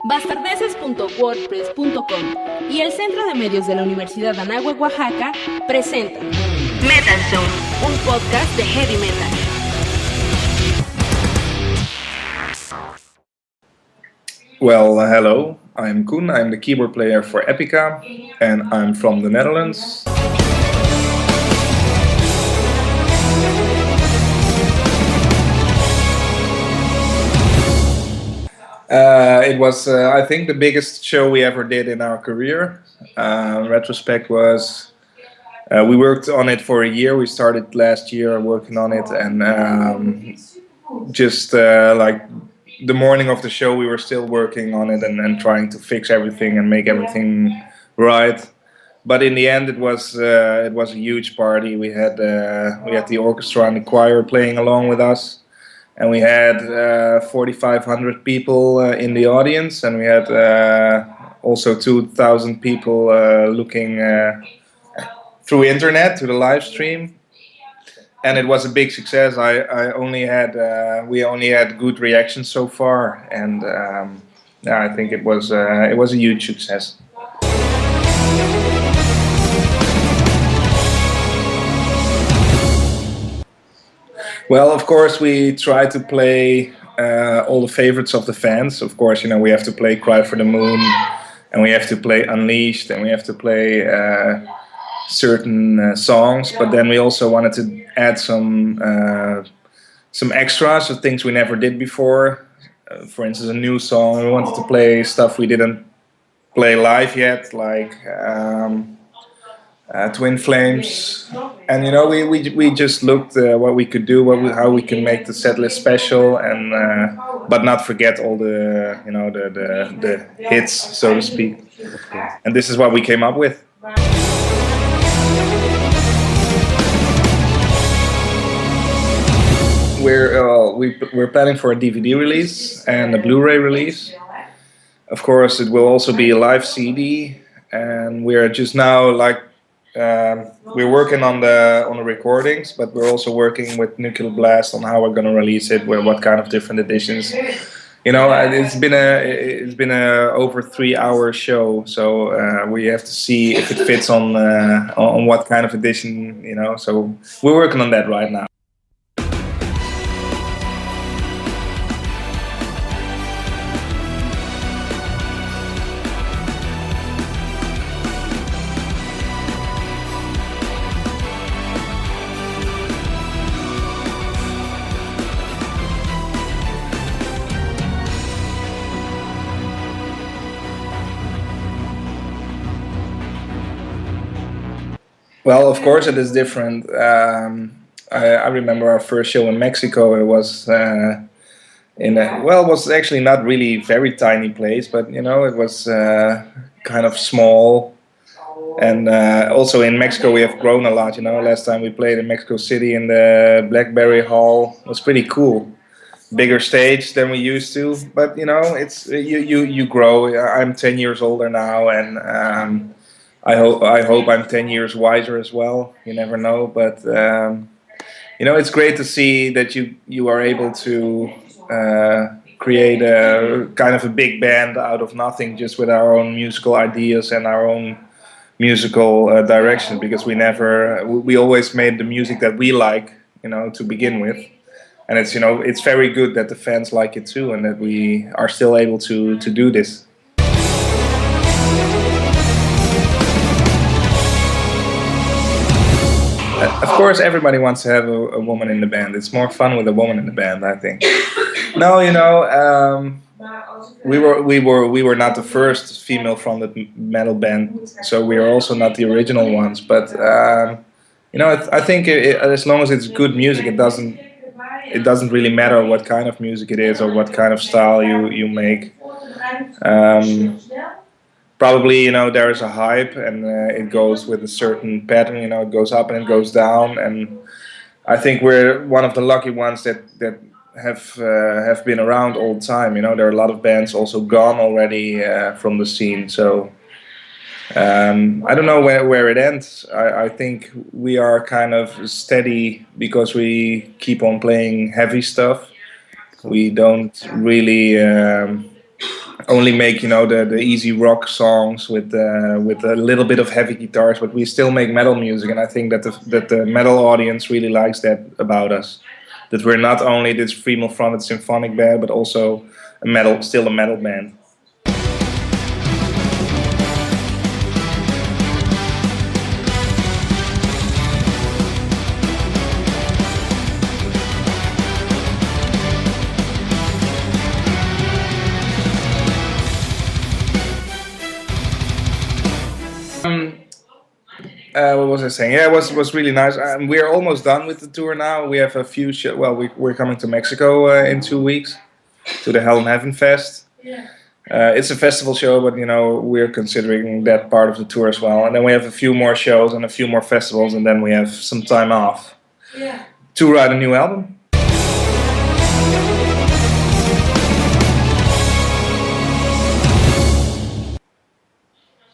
bastardeces.wordpress.com y el Centro de Medios de la Universidad Anáhuac, Oaxaca, presentan Metal Zone, un podcast de heavy metal. Well, hello, I'm Coen, I'm the keyboard player for Epica, and I'm from the Netherlands. It was, I think, the biggest show we ever did in our career. Retrospect was, we worked on it for a year. We started last year working on it, and like the morning of the show, we were still working on it and trying to fix everything and make everything right. But in the end, it was a huge party. We had the orchestra and the choir playing along with us. And we had 4,500 people in the audience, and we had also 2,000 people looking through internet to the live stream. And it was a big success. We only had good reactions so far, and I think it was a huge success. Well, of course, we try to play all the favorites of the fans. Of course, we have to play Cry for the Moon, and we have to play Unleashed, and we have to play certain songs. But then we also wanted to add some extras, so things we never did before. For instance, a new song. We wanted to play stuff we didn't play live yet, like Twin Flames, and we just looked what we could do, how we can make the set list special, and but not forget all the the hits, so to speak. And this is what we came up with. We're planning for a DVD release and a Blu-ray release. Of course, it will also be a live CD, and we're just now we're working on the recordings, but we're also working with Nuclear Blast on how we're going to release it, what kind of different editions. It's been a over 3-hour show, so we have to see if it fits on what kind of edition. So we're working on that right now. Well, of course it is different. I remember our first show in Mexico. It was it was actually not really very tiny place, but it was kind of small. And also in Mexico we have grown a lot. Last time we played in Mexico City in the Blackberry Hall. It was pretty cool. Bigger stage than we used to, but it's you grow. I'm 10 years older now, and I hope I'm 10 years wiser as well. You never know, but it's great to see that you are able to create a kind of a big band out of nothing, just with our own musical ideas and our own musical direction. Because we always made the music that we like, to begin with, and it's very good that the fans like it too, and that we are still able to do this. Of course, everybody wants to have a woman in the band. It's more fun with a woman in the band, I think. No, we were not the first female fronted metal band, so we are also not the original ones. But I think as long as it's good music, it doesn't really matter what kind of music it is or what kind of style you make. Probably, there is a hype, and it goes with a certain pattern. It goes up and it goes down, and I think we're one of the lucky ones that have been around all the time. There are a lot of bands also gone already from the scene. So I don't know where it ends. I think we are kind of steady because we keep on playing heavy stuff. We don't really only make the easy rock songs with a little bit of heavy guitars, but we still make metal music, and I think that the metal audience really likes that about us. That we're not only this female-fronted symphonic band, but also still a metal band. What was I saying? Yeah, it was really nice. We're almost done with the tour now. We have a few shows. Well, we're coming to Mexico in 2 weeks to the Hell in Heaven Fest. Yeah. It's a festival show, but we're considering that part of the tour as well. And then we have a few more shows and a few more festivals, and then we have some time off to write a new album.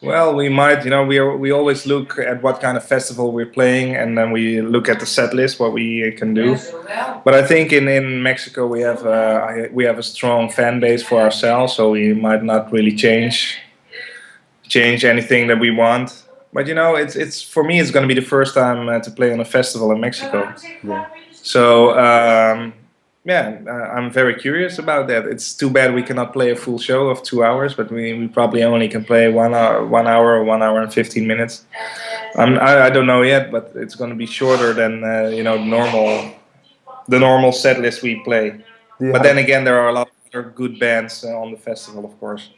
Well, we might, we always look at what kind of festival we're playing, and then we look at the set list, what we can do. But I think in Mexico we have a strong fan base for ourselves, so we might not really change anything that we want. But it's for me, it's going to be the first time to play on a festival in Mexico. Yeah. So I'm very curious about that. It's too bad we cannot play a full show of 2 hours, but we probably only can play 1 hour, 1 hour and 15 minutes. I don't know yet, but it's going to be shorter than the normal set list we play. Yeah. But then again, there are a lot of other good bands on the festival, of course.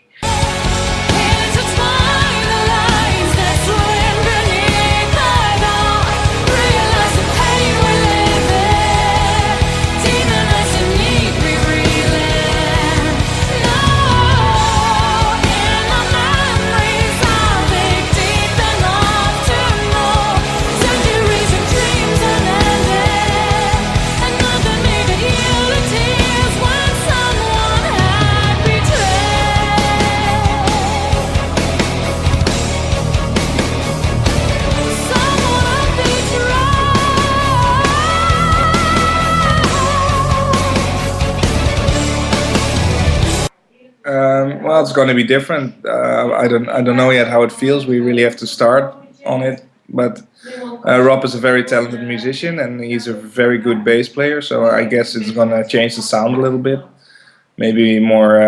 Well, it's going to be different. I don't know yet how it feels. We really have to start on it. But Rob is a very talented musician, and he's a very good bass player. So I guess it's going to change the sound a little bit. Maybe more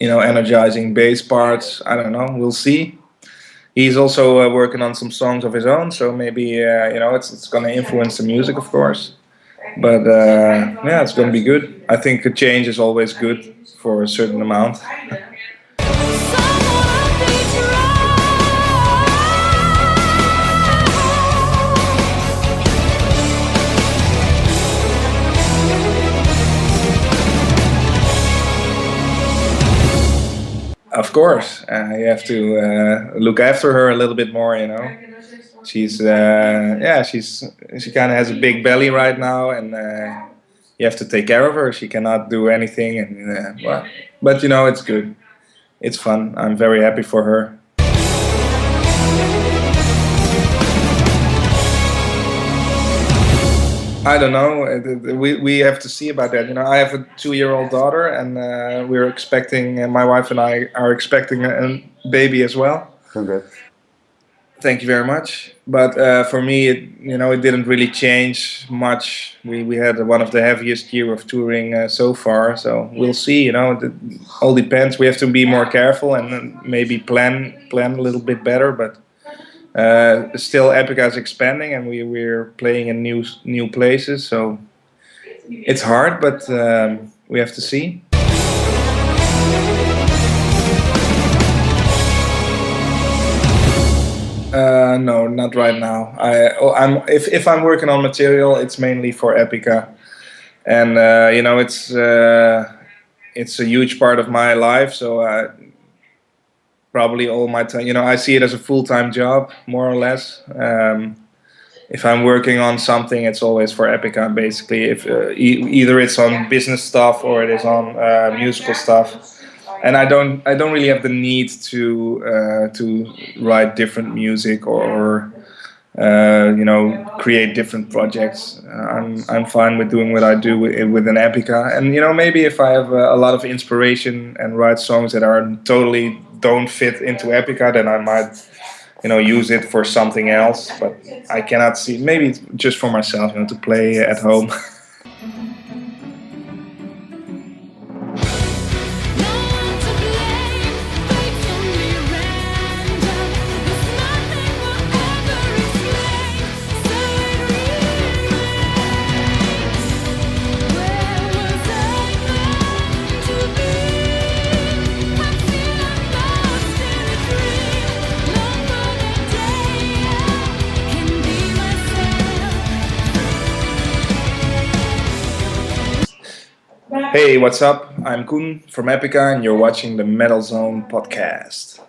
energizing bass parts. I don't know. We'll see. He's also working on some songs of his own. So maybe it's going to influence the music, of course. But it's going to be good. I think a change is always good for a certain amount. Of course, you have to look after her a little bit more, She's she kind of has a big belly right now, and you have to take care of her. She cannot do anything, and but it's good. It's fun. I'm very happy for her. I don't know. We have to see about that. I have a 2-year-old daughter, and we're expecting. My wife and I are expecting a baby as well. Congrats. Thank you very much. But for me, it didn't really change much. We had one of the heaviest year of touring so far. So we'll see. It all depends. We have to be more careful and maybe plan a little bit better. But still, Epica is expanding, and we're playing in new places. So it's hard, but we have to see. No, not right now. If I'm working on material, it's mainly for Epica, and it's a huge part of my life. So probably all my time, I see it as a full-time job, more or less. If I'm working on something, it's always for Epica, basically. If either it's on business stuff or it is on musical stuff. And I don't really have the need to write different music or create different projects. I'm fine with doing what I do with an Epica, and maybe if I have a lot of inspiration and write songs that are totally don't fit into Epica, then I might use it for something else. But I cannot see, maybe just for myself, to play at home. Hey, what's up? I'm Coen from Epica, and you're watching the Metal Zone podcast.